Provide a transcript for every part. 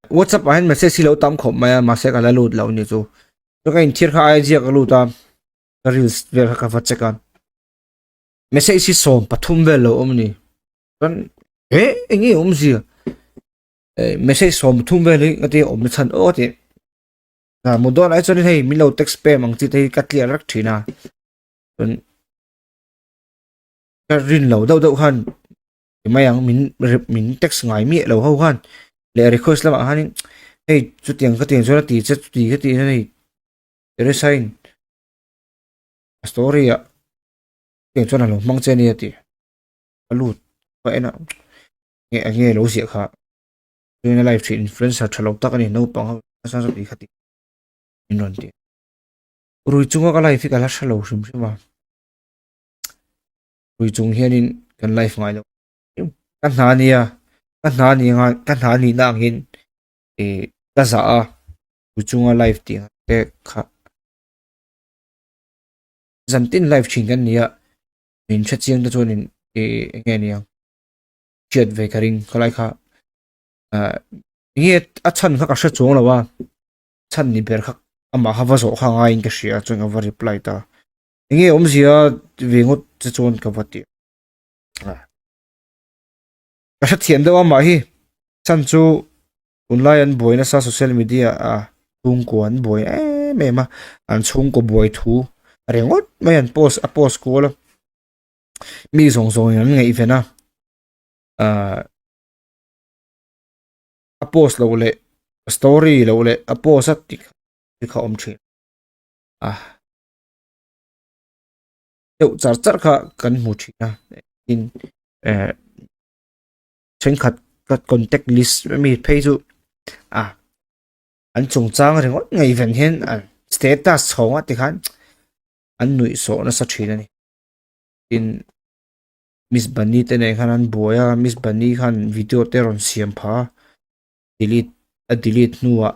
WhatsApp anh message xí lâu tam khom mày mà sẽ cả là lụt lâu như chú cho cái thiệt khai ai giặc lụt tam cái reels về các vật check an message xí xóm bắt thum về lâu ông nè con anh ấy ông gì message xóm thum về lấy cái ông nó chân ớt thì một đoạn ấy cho nên hey mình lâu text spam bằng chỉ thấy cắt liệt rắc chỉ na con cái rin lâu đâu đâu hơn mày ăn mình text ngay miệng lâu hâu hơn để request là bạn hey chút tiền cái tiền cho nó tí chút tí cái tiền này để sign story à tiền cho nó lòng mong chơi này thì lụt vậy nào nghe nghe lâu xịa khá nên live stream influencer thật lâu tắc này nấu bằng sao sao đi khát in rồi thì rồi chúng có live cái là thật lâu xíu mà rồi chúng hiện in cái live ngay đâu cái nào nè cái nào nè đang hiện thì cái啥rồi chúng live thì cái khá dần tin live stream cái này mình chat riêng cho nên cái nghe nè chuyện về cái ring có lại khá nghe chân khác sẽ chuông là ba chân ni ber khác ama hava zo kha ngai cái sia chung ava reply ta nghe gì về ngot cho chuan ka vati ka sa thiam đâu mà hi chân chu online an boy na sa social media tung quan boy mẹ mà an chung ko boy thu rengot mai an post ko la mi song song an ngai ve na post lo le story lo le post at ti kha om thin deuh char char kha kan hmu thina in chen khat ka contact list mi phei chu an chung chang rengot ngai ven hen status chhonga ti khan an nui so na sa thina ni in Miss Bunny te ne khan an boya Miss Bunny khan video te ron siam pha delete nuwa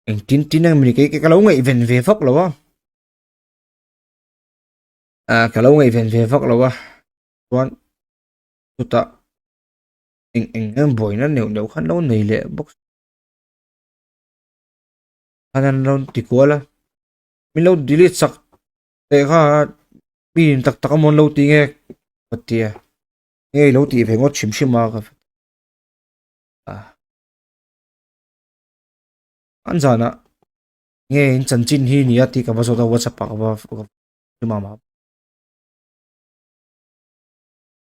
anh tin tin ang mình cái lâu ngày về phốc rồi cái lâu ngày về phốc rồi toán tụt tạ anh em bồi nó nếu nếu khăn lâu này lệ bốc khăn lâu thì quá là mình lâu delete sạc để ha mình tắc tắc món lâu tí nghe bật tiề nghe lâu tí phải ngót chìm chìm mà anh già nè nghe chân chín hi nhỉ thì cái bao giờ WhatsApp cái mà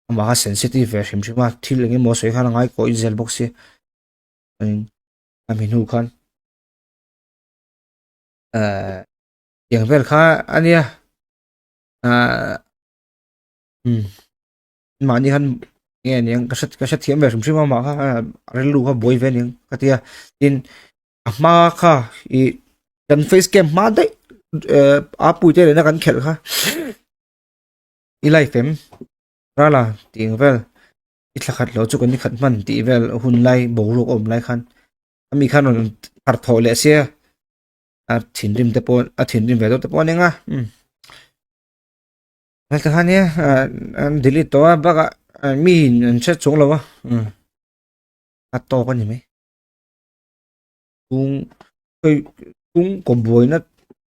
mà sensitive về xem mà thì là cái món sấy khá là ngay có in box anh mình hú khănอย่างเวลค่าอันเนี้ยอ่ามานี่คันเนี่ยก็ชัดเทียมแบบสมมติว่ามาค่ะเรื่องลูกค่ะบอยเวนยังก็ที่อินมาค่ะอีกันเฟซเกมมาได้อาปุยเจเลยนะกันเข็ดค่ะอีไลฟ์เฟมร่าล่ะตีเวลอีสักขัดเราจุกันนี่ขัดมันตีเวลหุ่นไล่โบลูกอมไล่คันมีคันนนขัดถอเลเซียถิ่นริมตะปอนถิ่นริมเวลตะปอนเองแล้วแต่คันเนี้ยดิลิตตัวบักมีนเช็ดสงแล้ววะตัดต่อกันยังไหมกุ้งเคยกุ้งกบวยนะ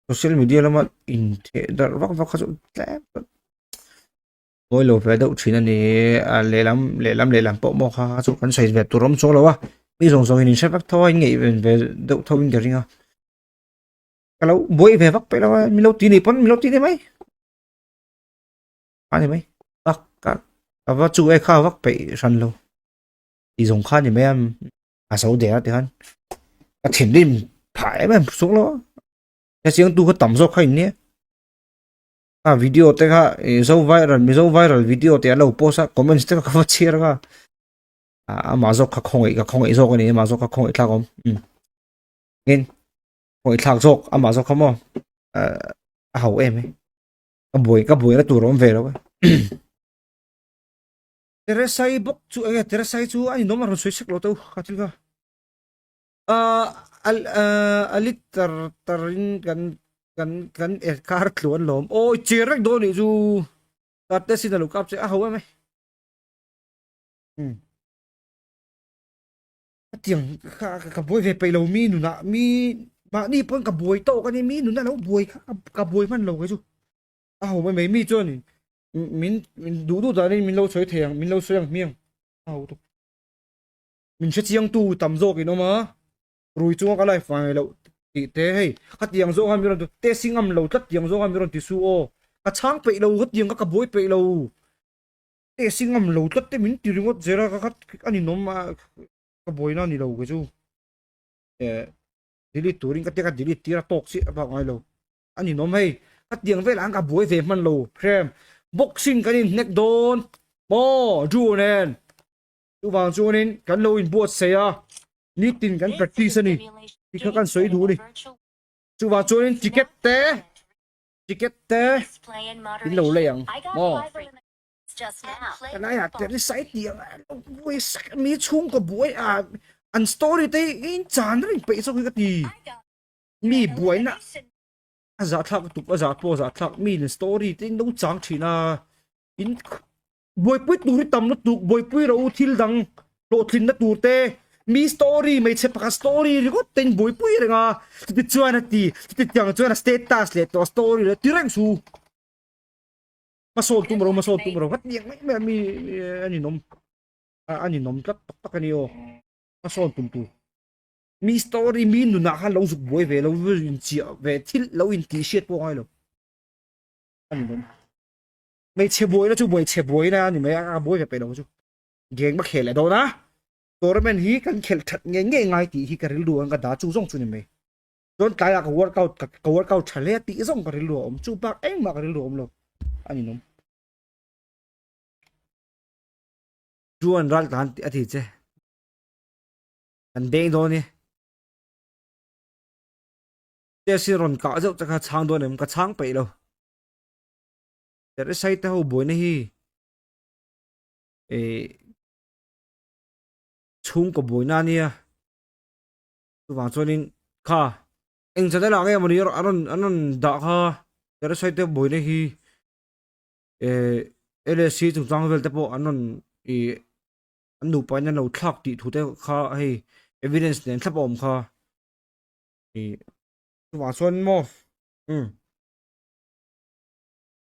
โซเชียลมีเดียแล้วมาอินเทอร์วักเขาจะแล้โอ้ยโหลดไปดูชิ้นอันนี้เลล้ำปะมอค่ะสุกันใส่แบบตัวร้อมโซ่แล้ววะมีส่งเห็นใช่ปักทอยไงเป็นดูทวินกันยังก็แล้วบวยแบบวักไปแล้วมีเราตีนี่ปนมีเราตีนี่ไหมอันนี้ไหมวักก็ว่าจู่ไอ้ข้าววักไปชันเราตีส่งข้านี่ไหมเสาเดียร์ที่ฮันถิ่นริมผายแบบสุกแล้วแต่เสียงตู้ก็ต่ำสุกให้เนี่ยvideo เตะค่ะzo viral video เตะเราโพสต์คอมเมนต์เตะก็ว่าเชียร์ค่ะมาจกข้าคงอีจกนี่มาจกข้าคงอีทักผมเงินคงอีทักจกมาจกข้ามั่งเอาเอ็มไหมก็บวยแล้วตัวร้อนเวรแล้วTeresai bok chu Teresai chu ani nomor sui sek lo tau katil ka alit tarin kan kar tluan lom oi chirek do ni chu tate sin na lukap che hawa me tiếng cả bôi về bể lâu mi nụ nạ mi mà đi pon cả bôi to cái này mi nụ nạ lâu bôi cả bôi man lâu cái chú à hồ mấy mi cho này mình đủ đủ ra đây mình lâu soi thèng mình lâu soi hàng miếng à hồ mình sẽ chiang tu tầm rô cái nó mà rồi chúng cái lại phải lâu thì thế hay các tiếng rô ham miron thế sinh âm lâu tất tiếng rô ham miron thì su ô các sáng bể lâu các tiếng các bôi bể lâu thế sinh âm lâu tất thế mình tìm ngot zera các anh nó mà các bôi nó đi lâu cái chú delete turing ka teka delete tira toxic ba ngai lo ani nom hei ka tiang ve lang ka buai ve man lo frem boxing kanin nek don mo ju nen tu wang chu nin kan lo in buat se ya ni tin kan practice ni ti kha kan soi du ni chu wa chu nin ticket te in lo le yang mo kan ai at te sai ti buai mi chung ko buai a an story te in chan ring pe so ka ti mi buai na za thak tu pa za po za thak mi in story te no chang thina in buai pui tu ri tam no tu buai pui ro thil dang lo thin na tu te mi story mai che pa story ri ko ten buai pui renga ti chuan ti tiang chuan status le to story le ti rang su masol tu maro hat yang mai mi ani nom tat tak ani o masol tu mi story mi nu na kha lo zuk boy ve lo in chi ve thil lo in ti shet po ai lo ani nom mai che boy na chu boy che boy na ni mai a boy ve pe lo chu geng ma khel do na tournament hi kan khel that nge nge ngai ti hi ka ril du an ka da chu zong chu ni mai don kai ka workout thale ti zong ka ril du om chu bak eng ma ka ril du om lo ani nom chuan ral tan a thi che an deng do ni te si ron ka zo cha chang do nem ka chang pe lo te sai te ho boy na hi e chung ko boy na nia tu wang chuanin kha eng cha da la nge mani anon da kha te sai te boy na hi e LSC chung chang vel te po anon e an nu pa na lo thak ti thu te kha hei evidence nen thlap om kha e tu wang chuan mo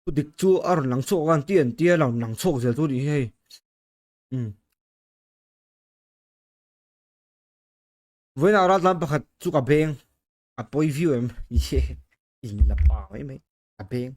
tu dik chu ar lang chok an tian tia lang nang chok zel tu ni hei với nào ra làm pakhat chu ka beng a poi view em ye in la pa mai mai a beng